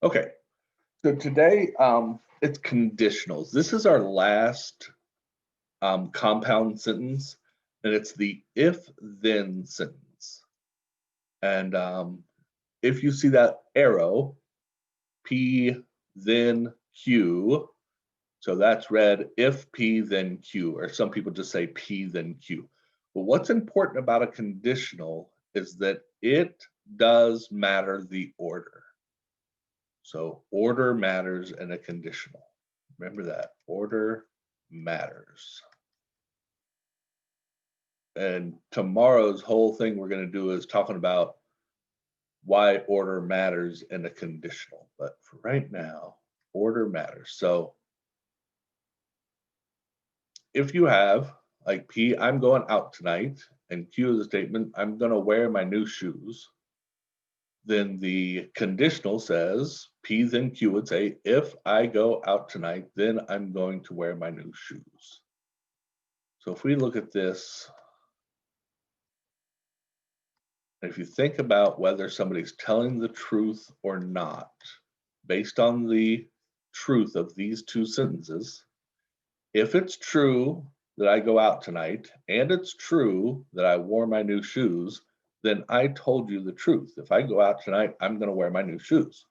Okay, so today it's conditionals. This is our last compound sentence, and it's the if-then sentence. And if you see that arrow, P, then Q, so that's read if P, then Q, or some people just say P, then Q. But what's important about a conditional is that it does matter the order. So order matters in a conditional. Remember that, order matters. And tomorrow's whole thing we're going to do is talking about why order matters in a conditional. But for right now, order matters. So if you have like P, I'm going out tonight, and Q is a statement, I'm going to wear my new shoes, then the conditional says, P then Q would say, if I go out tonight, then I'm going to wear my new shoes. So if we look at this, if you think about whether somebody's telling the truth or not, based on the truth of these two sentences, if it's true that I go out tonight and it's true that I wore my new shoes, then I told you the truth. If I go out tonight, I'm going to wear my new shoes,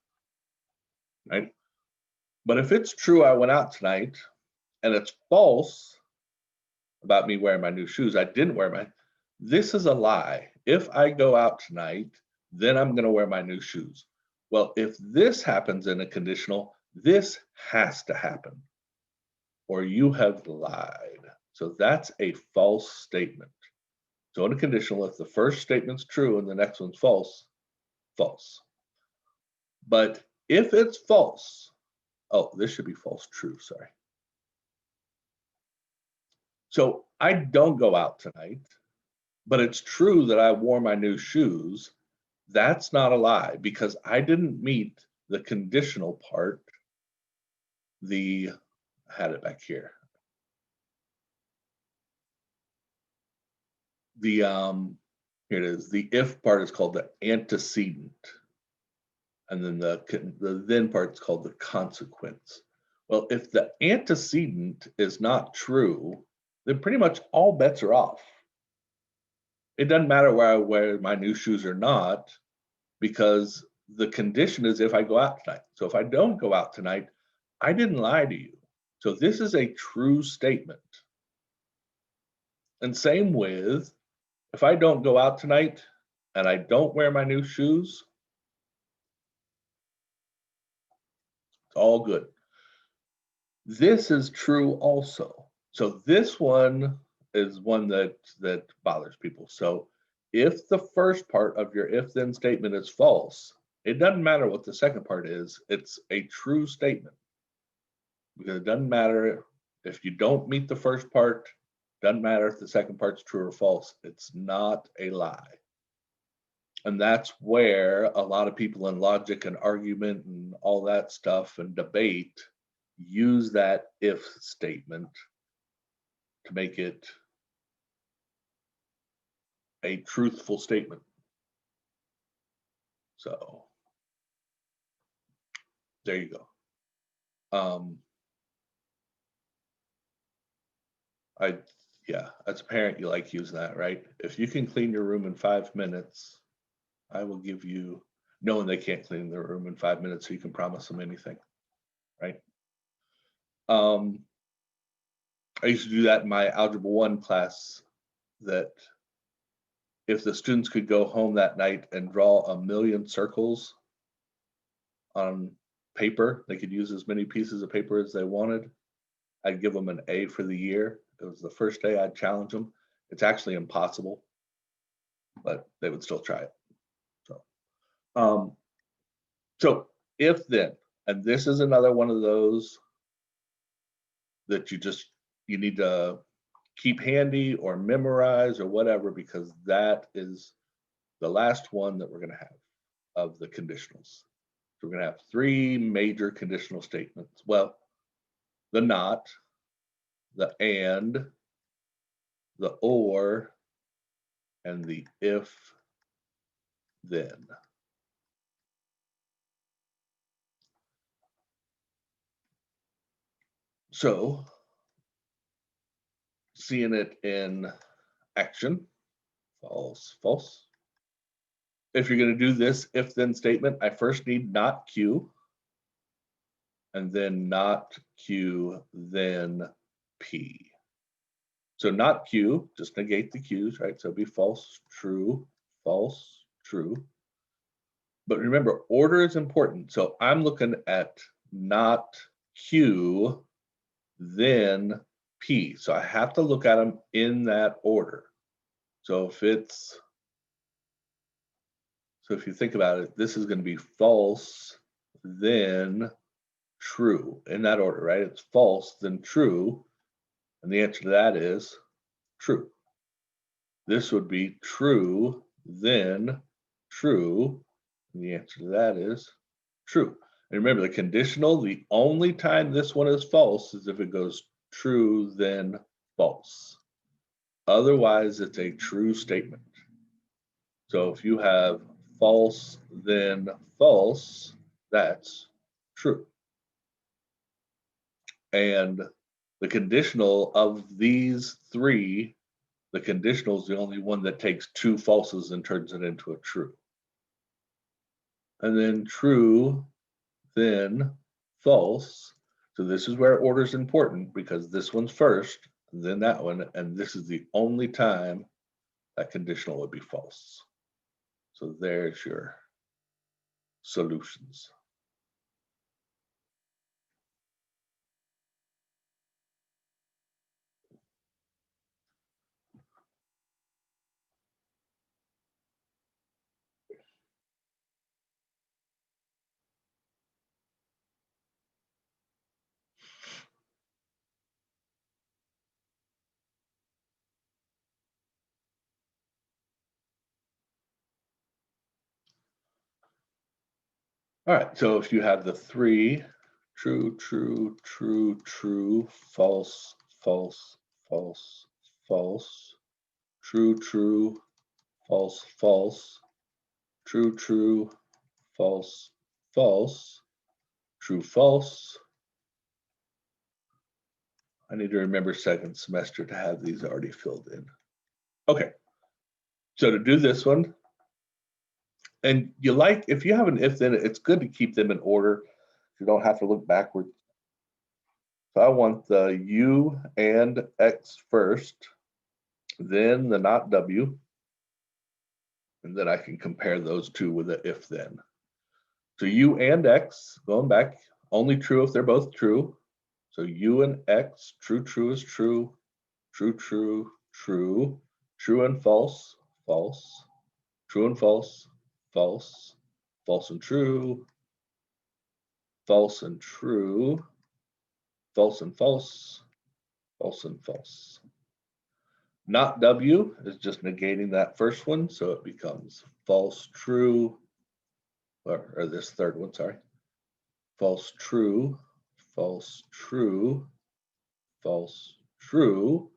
right? But if it's true I went out tonight and it's false about me wearing my new shoes, I didn't wear my, this is a lie. If I go out tonight, then I'm going to wear my new shoes. Well, if this happens in a conditional, this has to happen, or you have lied. So that's a false statement. So in a conditional, if the first statement's true and the next one's false, false. But if it's false, oh, this should be false true, sorry. So I don't go out tonight, but it's true that I wore my new shoes. That's not a lie because I didn't meet the conditional part. I had it back here. Here it is. The if part is called the antecedent. And then the then part is called the consequence. Well, if the antecedent is not true, then pretty much all bets are off. It doesn't matter where I wear my new shoes or not, because the condition is if I go out tonight. So if I don't go out tonight, I didn't lie to you. So this is a true statement. And same with, if I don't go out tonight and I don't wear my new shoes, it's all good. This is true also. So this one is one that bothers people. So if the first part of your if then statement is false, it doesn't matter what the second part is, it's a true statement. Because it doesn't matter if you don't meet the first part, doesn't matter if the second part's true or false, it's not a lie. And that's where a lot of people in logic and argument and all that stuff and debate use that if statement to make it a truthful statement. So there you go. Yeah, as a parent, you like using that, right? If you can clean your room in 5 minutes, I will give you, knowing they can't clean their room in 5 minutes, so you can promise them anything, right? I used to do that in my Algebra 1 class, that if the students could go home that night and draw 1,000,000 circles on paper, they could use as many pieces of paper as they wanted, I'd give them an A for the year. It was the first day I'd challenge them. It's actually impossible, but they would still try it. So if then, and this is another one of those that you need to keep handy or memorize or whatever, because that is the last one that we're going to have of the conditionals. So we're going to have 3 major conditional statements. Well, the not, the and, the or, and the if then. So seeing it in action, false, false. If you're going to do this if then statement, I first need not Q, and then not Q, then P. So not Q, just negate the Q's, right? So it'd be false, true, false, true. But remember, order is important. So I'm looking at not Q, then P. So I have to look at them in that order. So if you think about it, this is going to be false, then true, in that order, right? It's false, then true. And the answer to that is true. This would be true, then true. And the answer to that is true. And remember, the conditional, the only time this one is false is if it goes true, then false. Otherwise, it's a true statement. So if you have false, then false, that's true. And the conditional of these three, the conditional is the only one that takes two falses and turns it into a true. And then true, then false. So this is where order is important because this one's first, then that one, and this is the only time that conditional would be false. So there's your solutions. All right, so if you have the three, true, true, true, true, false, false, false, false, true, true, false, false, true, true, false, false, true, false. I need to remember second semester to have these already filled in. Okay, so to do this one, and if you have an if then, it's good to keep them in order. You don't have to look backwards. So I want the U and X first, then the not W, and then I can compare those two with the if then. So U and X, going back, only true if they're both true. So U and X, true, true is true, true, true, true, true and false, false, true and false, false, false and true, false and true, false and false, false and false. Not W is just negating that first one, so it becomes false, true, or this third one, sorry. False, true, false, true, false, true.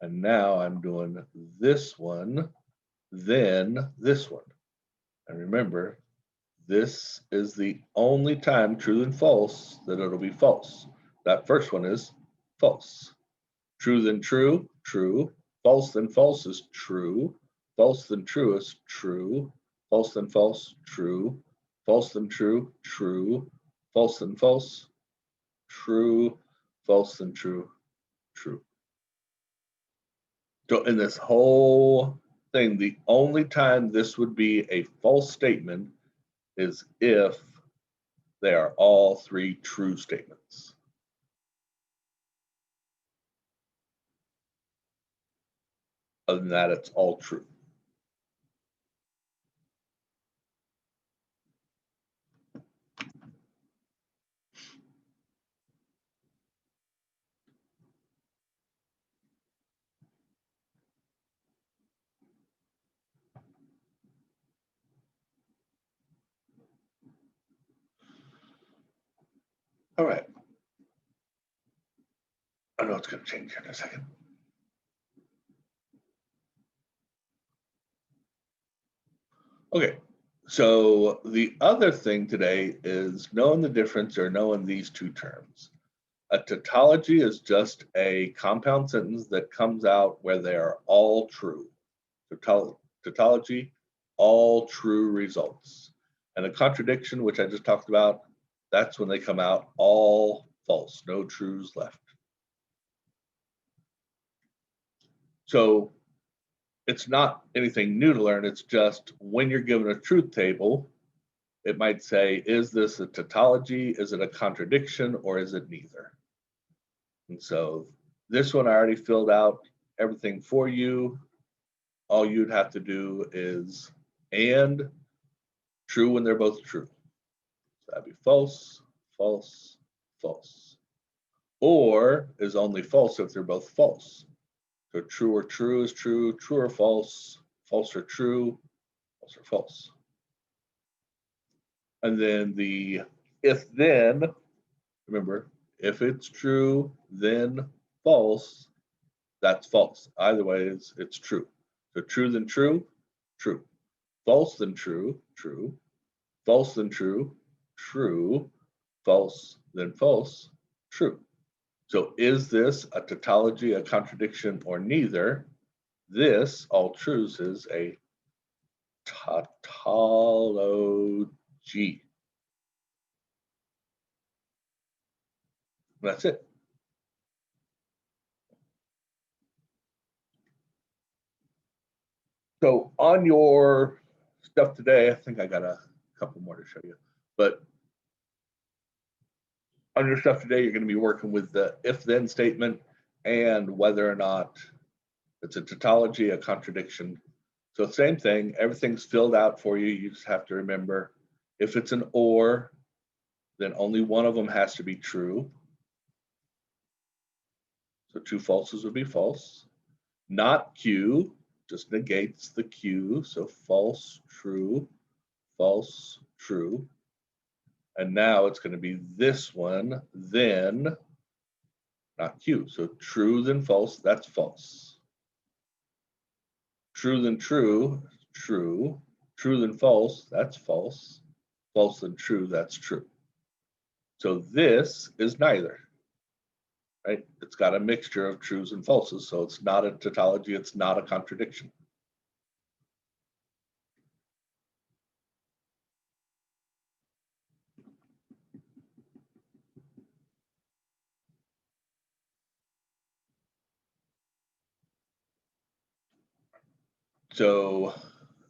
And now I'm doing this one, then this one. And remember, this is the only time true and false that it'll be false. That first one is false. True then true, true. False then false is true. False then true is true. False then false, true. False then true, true. False then false, true. False then true, true. So in this whole thing, the only time this would be a false statement is if they are all three true statements. Other than that, it's all true. All right. I know it's going to change here in a second. Okay, so the other thing today is knowing the difference or knowing these two terms. A tautology is just a compound sentence that comes out where they are all true. Tautology, all true results. And a contradiction, which I just talked about, that's when they come out all false, no trues left. So it's not anything new to learn. It's just when you're given a truth table, it might say, is this a tautology? Is it a contradiction? Or is it neither? And so this one I already filled out everything for you. All you'd have to do is and true when they're both true. So that'd be false, false, false. Or is only false if they're both false. So true or true is true, true or false, false or true, false or false. And then the if then, remember, if it's true, then false, that's false. Either way, it's true. So true then true, true. False then true, true. False then true, true. False then false, true. So is this a tautology, a contradiction, or neither? This, all truths, is a tautology. That's it. So on your stuff today, I think I got a couple more to show you, but on your stuff today, you're going to be working with the if-then statement and whether or not it's a tautology, a contradiction. So same thing, everything's filled out for you. You just have to remember if it's an or, then only one of them has to be true. So two falses would be false. Not Q just negates the Q. So false, true, false, true. And now it's going to be this one, then not Q. So true then false, that's false. True then true, true. True then false, that's false. False then true, that's true. So this is neither, right? It's got a mixture of trues and falses. So it's not a tautology, it's not a contradiction. So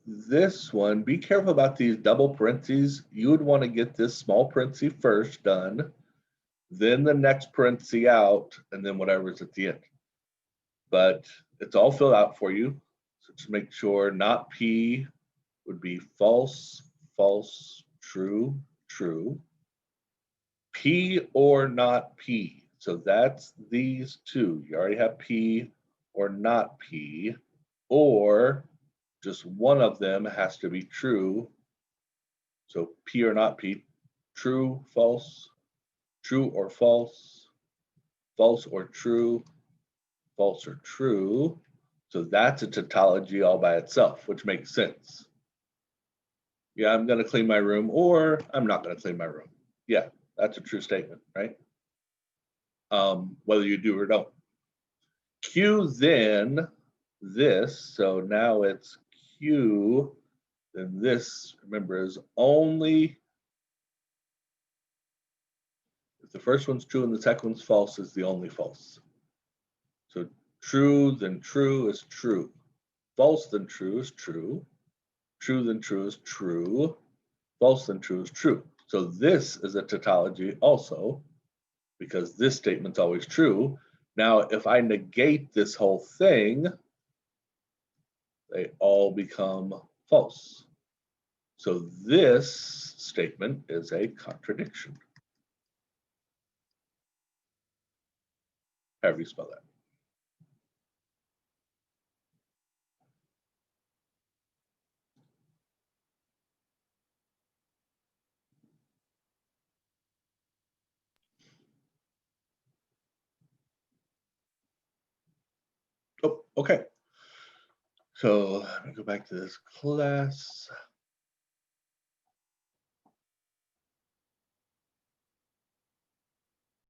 this one, be careful about these double parentheses. You would want to get this small parenthesis first done, then the next parenthesis out, and then whatever's at the end. But it's all filled out for you. So just make sure not P would be false, false, true, true. P or not P. So that's these two. You already have P or not P, or just one of them has to be true. So P or not P, true, false, true or false, false or true, false or true. So that's a tautology all by itself, which makes sense. Yeah, I'm going to clean my room, or I'm not going to clean my room. Yeah, that's a true statement, right? Whether you do or don't. Q then this, so now it's Q, then this, remember, is only if the first one's true and the second one's false, is the only false. So true then true is true. False then true is true. True then true is true. False then true is true. So this is a tautology also, because this statement's always true. Now, if I negate this whole thing, they all become false. So this statement is a contradiction. However you spell that. Oh, okay. So let me go back to this class.